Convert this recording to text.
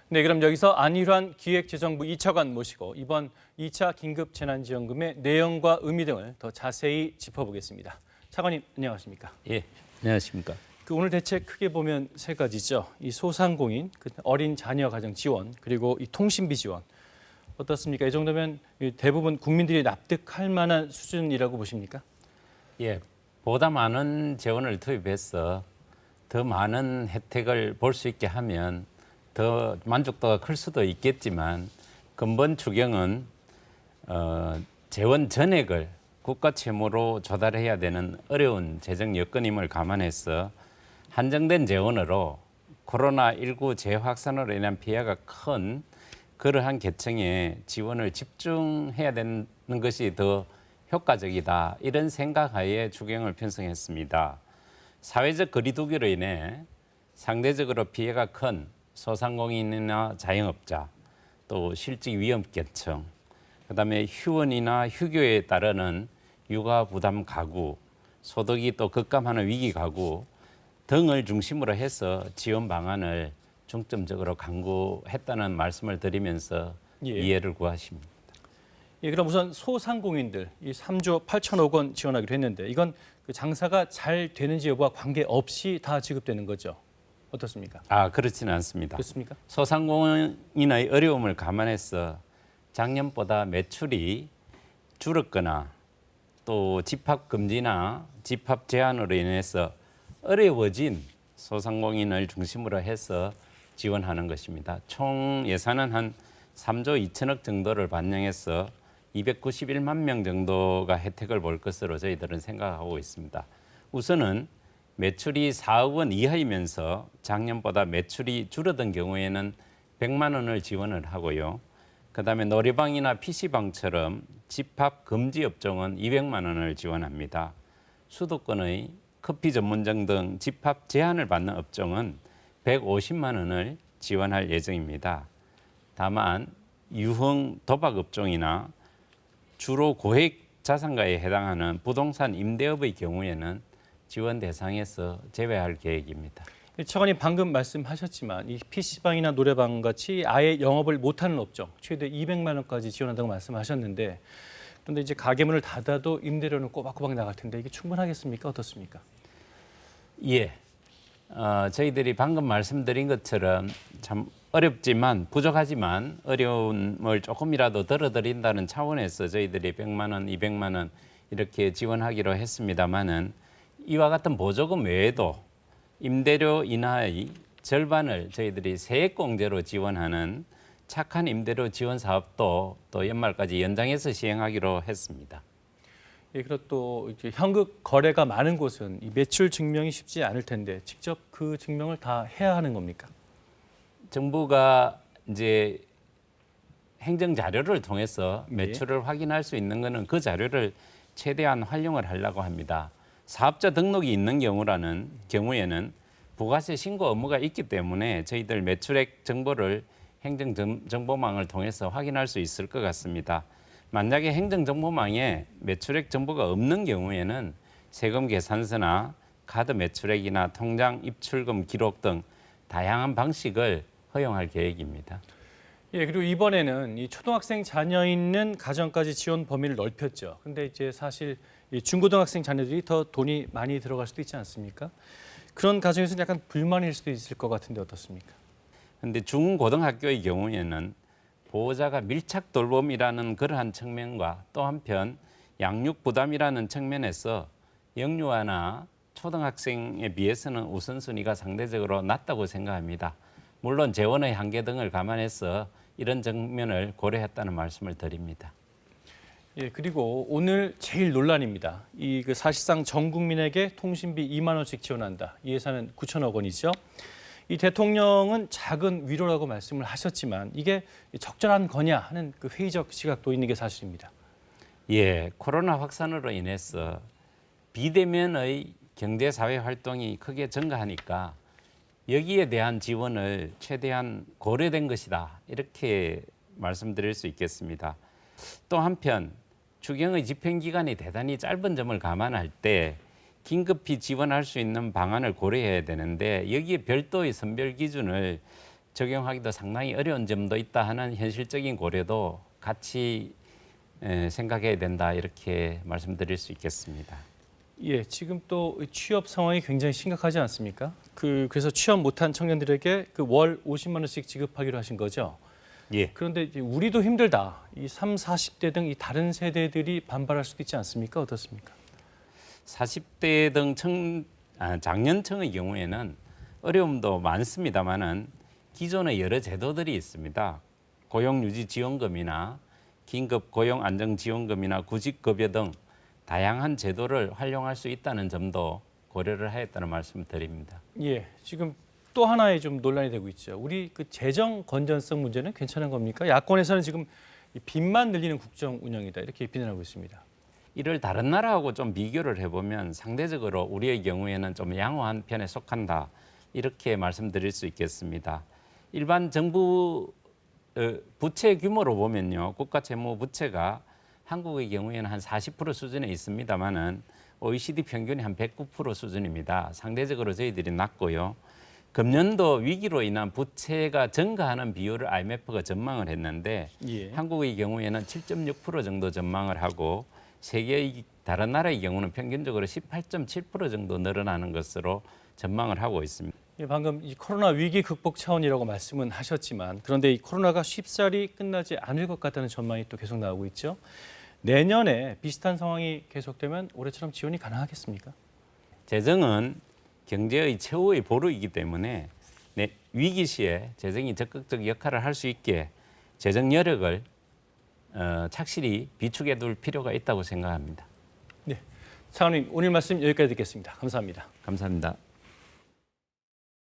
네, 그럼 여기서 안일환 기획재정부 2차관 모시고 이번 2차 긴급재난지원금의 내용과 의미 등을 더 자세히 짚어보겠습니다. 차관님, 안녕하십니까? 예, 안녕하십니까? 오늘 대책 크게 보면 세 가지죠. 이 소상공인, 어린 자녀 가정 지원, 그리고 이 통신비 지원. 어떻습니까? 이 정도면 대부분 국민들이 납득할 만한 수준이라고 보십니까? 예, 보다 많은 재원을 투입해서 더 많은 혜택을 볼 수 있게 하면 더 만족도가 클 수도 있겠지만 근본 추경은 재원 전액을 국가 채무로 조달해야 되는 어려운 재정 여건임을 감안해서 한정된 재원으로 코로나19 재확산으로 인한 피해가 큰 그러한 계층에 지원을 집중해야 되는 것이 더 효과적이다. 이런 생각하에 추경을 편성했습니다. 사회적 거리두기로 인해 상대적으로 피해가 큰 소상공인이나 자영업자, 또 실직 위험계층, 그다음에 휴원이나 휴교에 따르는 육아 부담 가구, 소득이 또 급감하는 위기 가구 등을 중심으로 해서 지원 방안을 중점적으로 강구했다는 말씀을 드리면서 이해를 구하십니다. 예, 그럼 우선 소상공인들 이 3조 8천억 원 지원하기로 했는데 이건 그 장사가 잘 되는지 여부와 관계없이 다 지급되는 거죠. 어떻습니까? 그렇지는 않습니다. 그렇습니까? 소상공인의 어려움을 감안해서 작년보다 매출이 줄었거나 또 집합 금지나 집합 제한으로 인해서 어려워진 소상공인을 중심으로 해서 지원하는 것입니다. 총 예산은 한 3조 2천억 정도를 반영해서 291만 명 정도가 혜택을 볼 것으로 저희들은 생각하고 있습니다. 우선은 매출이 4억 원 이하이면서 작년보다 매출이 줄어든 경우에는 100만 원을 지원을 하고요. 그다음에 노래방이나 PC방처럼 집합 금지 업종은 200만 원을 지원합니다. 수도권의 커피 전문점 등 집합 제한을 받는 업종은 150만 원을 지원할 예정입니다. 다만 유흥 도박 업종이나 주로 고액 자산가에 해당하는 부동산 임대업의 경우에는 지원 대상에서 제외할 계획입니다. 차관님 방금 말씀하셨지만 이 PC방이나 노래방 같이 아예 영업을 못하는 업종 최대 200만 원까지 지원한다고 말씀하셨는데 그런데 이제 가게문을 닫아도 임대료는 꼬박꼬박 나갈 텐데 이게 충분하겠습니까? 어떻습니까? 예, 저희들이 방금 말씀드린 것처럼 참 어렵지만 부족하지만 어려움을 조금이라도 덜어드린다는 차원에서 저희들이 100만 원, 200만 원 이렇게 지원하기로 했습니다마는 이와 같은 보조금 외에도 임대료 인하의 절반을 저희들이 세액공제로 지원하는 착한 임대료 지원 사업도 또 연말까지 연장해서 시행하기로 했습니다. 예, 그리고 또 이제 현금 거래가 많은 곳은 이 매출 증명이 쉽지 않을 텐데 직접 그 증명을 다 해야 하는 겁니까? 정부가 이제 행정 자료를 통해서 매출을 확인할 수 있는 것은 그 자료를 최대한 활용을 하려고 합니다. 사업자 등록이 있는 경우에는 부가세 신고 의무가 있기 때문에 저희들 매출액 정보를 행정정보망을 통해서 확인할 수 있을 것 같습니다. 만약에 행정정보망에 매출액 정보가 없는 경우에는 세금 계산서나 카드 매출액이나 통장 입출금 기록 등 다양한 방식을 허용할 계획입니다. 예, 그리고 이번에는 이 초등학생 자녀 있는 가정까지 지원 범위를 넓혔죠. 근데 이제 사실 이 중고등학생 자녀들이 더 돈이 많이 들어갈 수도 있지 않습니까? 그런 가정에서는 약간 불만일 수도 있을 것 같은데 어떻습니까? 그런데 중고등학교의 경우에는 보호자가 밀착 돌봄이라는 그러한 측면과 또 한편 양육 부담이라는 측면에서 영유아나 초등학생에 비해서는 우선순위가 상대적으로 낮다고 생각합니다. 물론 재원의 한계 등을 감안해서 이런 측면을 고려했다는 말씀을 드립니다. 예, 그리고 오늘 제일 논란입니다. 사실상 전 국민에게 통신비 2만 원씩 지원한다. 이 예산은 9천억 원이죠. 이 대통령은 작은 위로라고 말씀을 하셨지만 이게 적절한 거냐 하는 그 회의적 시각도 있는 게 사실입니다. 예, 코로나 확산으로 인해서 비대면의 경제 사회 활동이 크게 증가하니까 여기에 대한 지원을 최대한 고려된 것이다. 이렇게 말씀드릴 수 있겠습니다. 또 한편 추경의 집행기간이 대단히 짧은 점을 감안할 때 긴급히 지원할 수 있는 방안을 고려해야 되는데 여기에 별도의 선별 기준을 적용하기도 상당히 어려운 점도 있다 하는 현실적인 고려도 같이 생각해야 된다 이렇게 말씀드릴 수 있겠습니다. 예, 지금 또 취업 상황이 굉장히 심각하지 않습니까? 그래서 취업 못한 청년들에게 그 월 50만 원씩 지급하기로 하신 거죠. 예. 그런데 이제 우리도 힘들다. 이 30, 40대 등 이 다른 세대들이 반발할 수도 있지 않습니까? 어떻습니까? 40대 등 장년층의 경우에는 어려움도 많습니다만은 기존의 여러 제도들이 있습니다. 고용유지지원금이나 긴급 고용안정지원금이나 구직급여 등 다양한 제도를 활용할 수 있다는 점도 고려를 하였다는 말씀을 드립니다. 예, 지금 또 하나의 좀 논란이 되고 있죠. 우리 그 재정 건전성 문제는 괜찮은 겁니까? 야권에서는 지금 이 빚만 늘리는 국정 운영이다 이렇게 비난하고 있습니다. 이를 다른 나라하고 좀 비교를 해보면 상대적으로 우리의 경우에는 좀 양호한 편에 속한다 이렇게 말씀드릴 수 있겠습니다. 일반 정부 부채 규모로 보면요, 국가 채무 부채가 한국의 경우에는 한 40% 수준에 있습니다만은 OECD 평균이 한 109% 수준입니다. 상대적으로 저희들이 낮고요. 금년도 위기로 인한 부채가 증가하는 비율을 IMF가 전망을 했는데 예. 한국의 경우에는 7.6% 정도 전망을 하고 세계의 다른 나라의 경우는 평균적으로 18.7% 정도 늘어나는 것으로 전망을 하고 있습니다. 예, 방금 이 코로나 위기 극복 차원이라고 말씀은 하셨지만 그런데 이 코로나가 쉽사리 끝나지 않을 것 같다는 전망이 또 계속 나오고 있죠. 내년에 비슷한 상황이 계속되면 올해처럼 지원이 가능하겠습니까? 재정은 경제의 최후의 보루이기 때문에 위기 시에 재정이 적극적 역할을 할 수 있게 재정 여력을 착실히 비축해 둘 필요가 있다고 생각합니다. 네, 차관님 오늘 말씀 여기까지 듣겠습니다. 감사합니다. 감사합니다.